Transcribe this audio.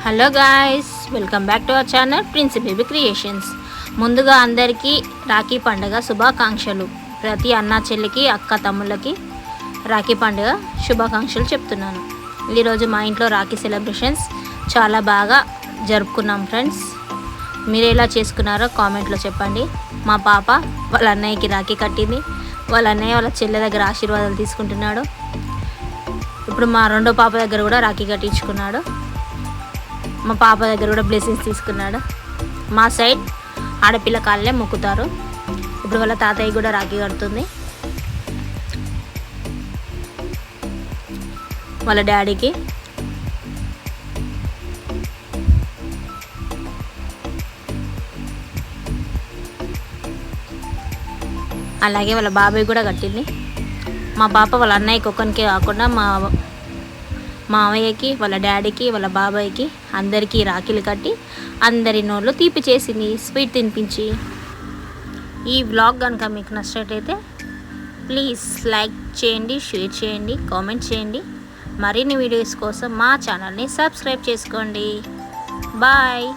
Hello guys, welcome back to our channel prince baby creations. ముందుగా అందరికీ రాఖీ పండుగ శుభాకాంక్షలు. ప్రతి అన్న చెల్లికి అక్క తమ్ముళ్ళకి రాఖీ పండుగ శుభాకాంక్షలు చెప్తున్నాను. ఈరోజు మా ఇంట్లో రాఖీ సెలబ్రేషన్స్ చాలా బాగా జరుపుకున్నాం ఫ్రెండ్స్. మీరు ఎలా చేసుకున్నారో కామెంట్లో చెప్పండి. మా పాప వాళ్ళ అన్నయ్యకి రాఖీ కట్టింది. వాళ్ళ అన్నయ్య వాళ్ళ చెల్లె దగ్గర ఆశీర్వాదాలు తీసుకుంటున్నాడు. ఇప్పుడు మా రెండో పాప దగ్గర కూడా రాఖీ కట్టించుకున్నాడు. మా పాప దగ్గర కూడా బ్లెస్సింగ్స్ తీసుకున్నాడు. మా సైడ్ ఆడపిల్ల కాళ్ళే మొక్కుతారు. ఇప్పుడు వాళ్ళ తాతయ్య కూడా రాఖీ కడుతుంది. వాళ్ళ డాడీకి అలాగే వాళ్ళ బాబాయ్ కూడా కట్టింది. మా పాప వాళ్ళ అన్నయ్యకి ఒక్కనికే కాకుండా మా మామయ్యకి, వాళ్ళ డాడీకి, వాళ్ళ బాబాయ్కి అందరికీ రాఖీలు కట్టి అందరి నోళ్ళు తీపి చేసింది, స్వీట్ తినిపించి. ఈ వ్లాగ్ కనుక మీకు నచ్చినట్టయితే ప్లీజ్ లైక్ చేయండి, షేర్ చేయండి, కామెంట్ చేయండి. మరిన్ని వీడియోస్ కోసం మా ఛానల్ని సబ్స్క్రైబ్ చేసుకోండి. బాయ్.